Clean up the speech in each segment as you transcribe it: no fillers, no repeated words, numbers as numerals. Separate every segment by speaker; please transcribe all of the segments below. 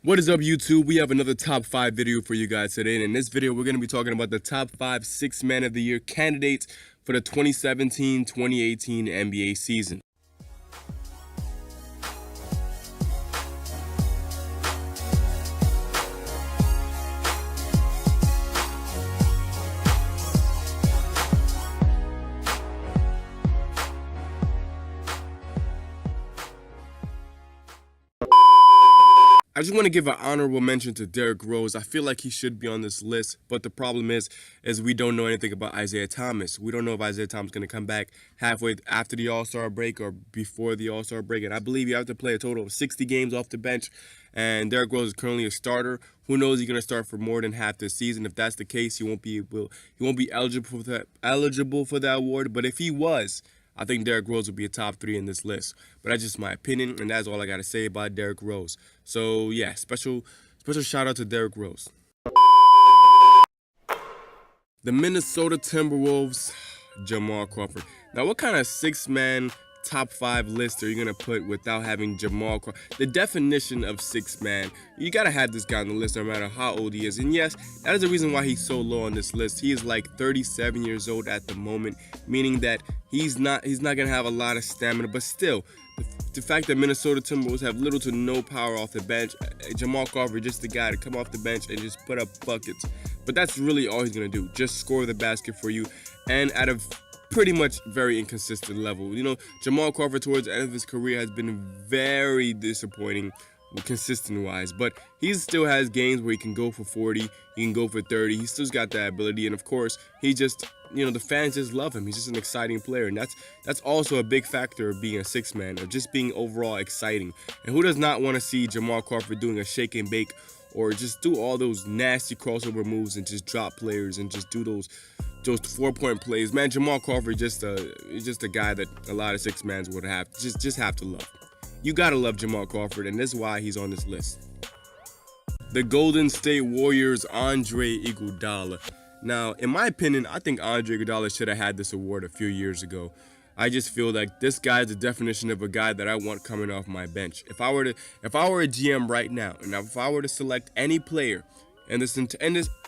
Speaker 1: What is up, YouTube? We have another top 5 video for you guys today, and in this video we're going to be talking about the top 5 Sixth Man of the Year candidates for the 2017-2018 NBA season. I just want to give an honorable mention to Derrick Rose. I feel like he should be on this list, but the problem is we don't know anything about Isaiah Thomas. We don't know if Isaiah Thomas is going to come back halfway after the All-Star break or before the All-Star break, and I believe you have to play a total of 60 games off the bench, and Derrick Rose is currently a starter. Who knows, he's going to start for more than half this season. If that's the case, he won't be eligible for that award, but if he was, I think Derrick Rose would be a top 3 in this list. But that's just my opinion, and that's all I got to say about Derrick Rose. So, yeah, special shout out to Derrick Rose. The Minnesota Timberwolves, Jamal Crawford. Now, what kind of six-man top 5 list are you going to put without having Jamal Crawford? The definition of six-man, you got to have this guy on the list no matter how old he is. And yes, that is the reason why he's so low on this list. He is like 37 years old at the moment, meaning that he's not going to have a lot of stamina, but still, the fact that Minnesota Timberwolves have little to no power off the bench, Jamal Crawford just the guy to come off the bench and just put up buckets. But that's really all he's going to do, just score the basket for you, and at a pretty much very inconsistent level. You know, Jamal Crawford towards the end of his career has been very disappointing consistent-wise, but he still has games where he can go for 40, he can go for 30, he still's got that ability, and of course, he just, you know, the fans just love him. He's just an exciting player, and that's also a big factor of being a six-man, of just being overall exciting. And who does not want to see Jamal Crawford doing a shake and bake, or just do all those nasty crossover moves and just drop players and just do those 4-point plays? Man, Jamal Crawford is just a guy that a lot of six-mans would have to love. You gotta love Jamal Crawford, and this is why he's on this list. The Golden State Warriors, Andre Iguodala. Now, in my opinion, I think Andre Iguodala should have had this award a few years ago. I just feel like this guy is the definition of a guy that I want coming off my bench. If I were a GM right now, and if I were to select any player, and this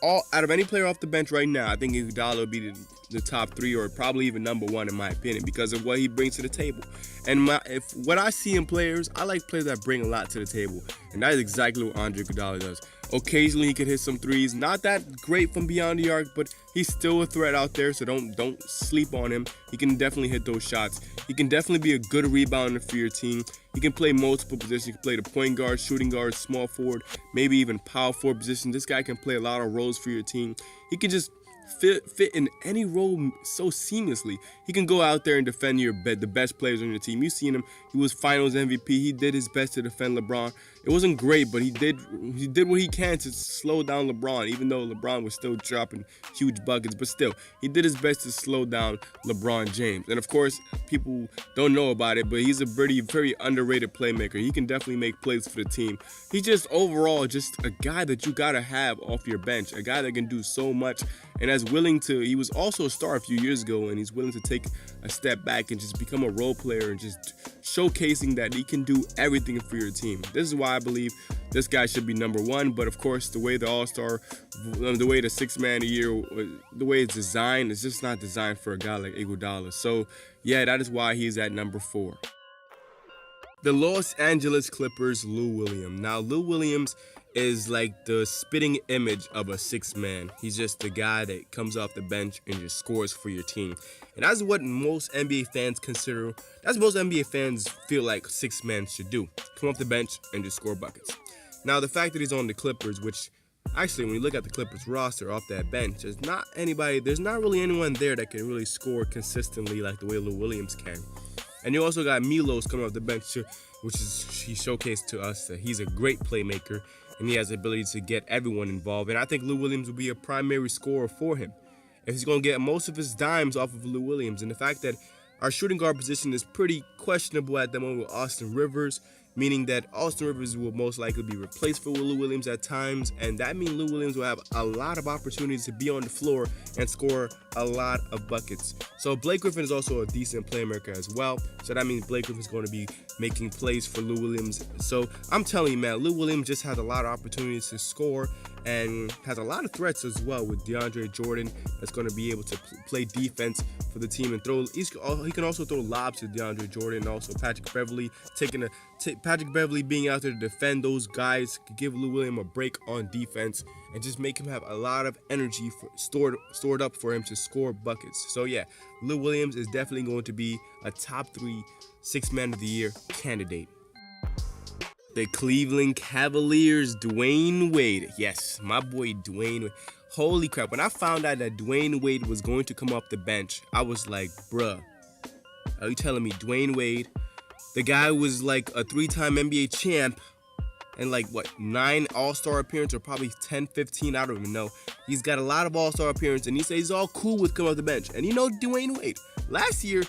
Speaker 1: all out of any player off the bench right now, I think Iguodala would be the top 3 or probably even number 1 in my opinion because of what he brings to the table. And what I see in players, I like players that bring a lot to the table, and that is exactly what Andre Iguodala does. Occasionally he could hit some threes, not that great from beyond the arc, but he's still a threat out there, so don't sleep on him. He can definitely hit those shots. He can definitely be a good rebounder for your team. He can play multiple positions. He can play the point guard, shooting guard, small forward, maybe even power forward position. This guy can play a lot of roles for your team. He can just fit in any role so seamlessly. He can go out there and defend the best players on your team. You've seen him. He was Finals MVP. He did his best to defend LeBron. It wasn't great, but he did what he can to slow down LeBron, even though LeBron was still dropping huge buckets. But still, he did his best to slow down LeBron James. And of course, people don't know about it, but he's a very underrated playmaker. He can definitely make plays for the team. He's just overall just a guy that you gotta have off your bench, a guy that can do so much, and he was also a star a few years ago, and he's willing to take a step back and just become a role player and just showcasing that he can do everything for your team. This is why I believe this guy should be number 1, but of course, the way the All-Star, the way the Sixth-Man of the Year, the way it's designed, it's just not designed for a guy like Iguodala. So, yeah, that is why he's at number 4. The Los Angeles Clippers, Lou Williams. Now, Lou Williams is like the spitting image of a six-man. He's just the guy that comes off the bench and just scores for your team. And that's what most NBA fans consider, that's what most NBA fans feel like six-man should do. Come off the bench and just score buckets. Now, the fact that he's on the Clippers, which actually, when you look at the Clippers roster off that bench, there's not really anyone there that can really score consistently like the way Lou Williams can. And you also got Milos coming off the bench, which is he showcased to us that he's a great playmaker and he has the ability to get everyone involved. And I think Lou Williams will be a primary scorer for him if he's going to get most of his dimes off of Lou Williams. And the fact that our shooting guard position is pretty questionable at the moment with Austin Rivers, meaning that Austin Rivers will most likely be replaced for Lou Williams at times, and that means Lou Williams will have a lot of opportunities to be on the floor and score a lot of buckets. So Blake Griffin is also a decent playmaker as well, so that means Blake Griffin is going to be making plays for Lou Williams. So I'm telling you, man, Lou Williams just has a lot of opportunities to score and has a lot of threats as well with DeAndre Jordan that's going to be able to play defense for the team and throw. He can also throw lobs to DeAndre Jordan, and also Patrick Beverley Patrick Beverley being out there to defend those guys could give Lou Williams a break on defense and just make him have a lot of energy stored up for him to score buckets. So yeah, Lou Williams is definitely going to be a top 3 Sixth Man of the Year candidate. The Cleveland Cavaliers, Dwayne Wade. Yes, my boy Dwayne Wade. Holy crap, when I found out that Dwayne Wade was going to come off the bench, I was like, bruh, are you telling me Dwayne Wade? The guy was like a 3-time NBA champ and like, 9 All-Star appearances or probably 10, 15, I don't even know. He's got a lot of All-Star appearances, and he says he's all cool with coming off the bench. And you know Dwayne Wade, last year,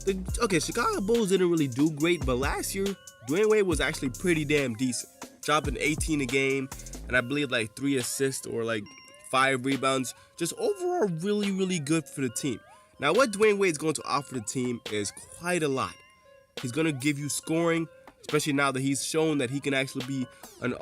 Speaker 1: Chicago Bulls didn't really do great, but last year, Dwayne Wade was actually pretty damn decent. Dropping 18 a game, and I believe like 3 assists or like 5 rebounds. Just overall really, really good for the team. Now, what Dwayne Wade is going to offer the team is quite a lot. He's going to give you scoring, especially now that he's shown that he can actually be an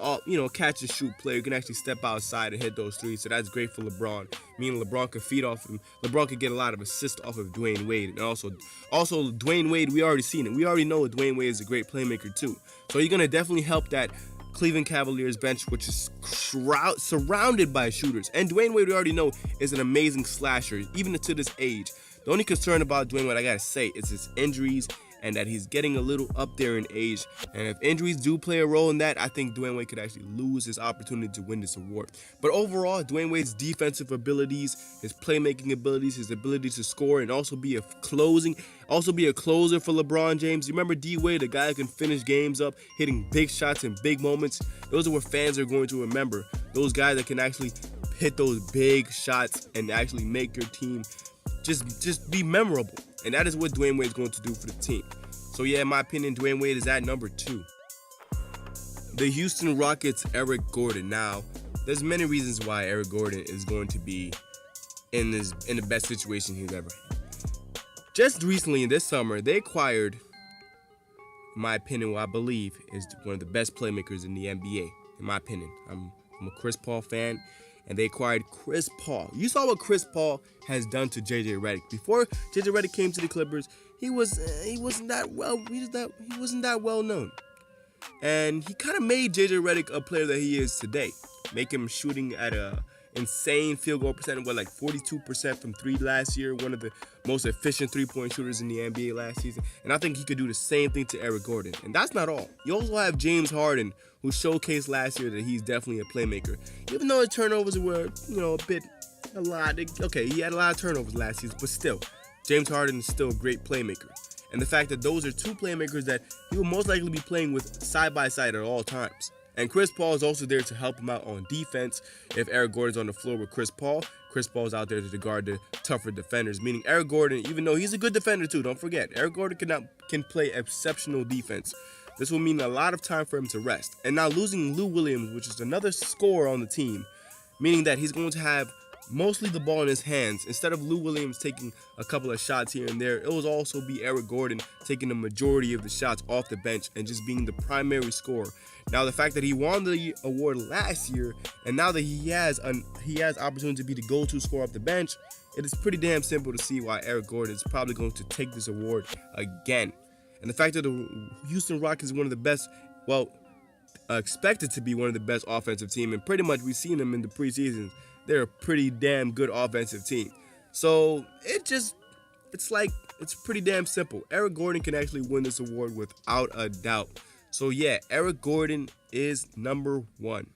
Speaker 1: catch and shoot player. He can actually step outside and hit those threes. So that's great for LeBron. Meaning LeBron could feed off him. LeBron could get a lot of assists off of Dwayne Wade. And also Dwayne Wade, we already seen it. We already know Dwayne Wade is a great playmaker too. So he's going to definitely help that Cleveland Cavaliers bench, which is surrounded by shooters. And Dwayne Wade, we already know, is an amazing slasher, even to this age. The only concern about Dwayne Wade, I gotta say, is his injuries and that he's getting a little up there in age. And if injuries do play a role in that, I think Dwayne Wade could actually lose his opportunity to win this award. But overall, Dwayne Wade's defensive abilities, his playmaking abilities, his ability to score, and also be a closer for LeBron James. You remember D-Wade, the guy who can finish games up, hitting big shots in big moments? Those are what fans are going to remember. Those guys that can actually hit those big shots and actually make your team just be memorable. And that is what Dwayne Wade is going to do for the team. So yeah, in my opinion, Dwayne Wade is at number 2. The Houston Rockets, Eric Gordon. Now, there's many reasons why Eric Gordon is going to be in the best situation he's ever had. Just recently in this summer, they acquired, in my opinion, what I believe is one of the best playmakers in the NBA. In my opinion, I'm a Chris Paul fan. And they acquired Chris Paul. You saw what Chris Paul has done to JJ Redick. Before JJ Redick came to the Clippers, he wasn't that well known. And he kind of made JJ Redick a player that he is today. Make him shooting at a insane field goal percentage, like 42% from 3 last year, one of the most efficient 3-point shooters in the NBA last season. And I think he could do the same thing to Eric Gordon. And that's not all. You also have James Harden, who showcased last year that he's definitely a playmaker. Even though his turnovers were, a lot. Okay, he had a lot of turnovers last season, but still, James Harden is still a great playmaker. And the fact that those are 2 playmakers that he will most likely be playing with side by side at all times. And Chris Paul is also there to help him out on defense. If Eric Gordon's on the floor with Chris Paul's out there to guard the tougher defenders. Meaning Eric Gordon, even though he's a good defender too, don't forget, Eric Gordon can play exceptional defense. This will mean a lot of time for him to rest. And now losing Lou Williams, which is another scorer on the team, meaning that he's going to have mostly the ball in his hands. Instead of Lou Williams taking a couple of shots here and there, it will also be Eric Gordon taking the majority of the shots off the bench and just being the primary scorer. Now, the fact that he won the award last year, and now that he has opportunity to be the go-to scorer off the bench, it is pretty damn simple to see why Eric Gordon is probably going to take this award again. And the fact that the Houston Rockets is one of the best, expected to be one of the best offensive team, and pretty much we've seen them in the preseason. They're a pretty damn good offensive team. So it's pretty damn simple. Eric Gordon can actually win this award without a doubt. So yeah, Eric Gordon is number 1.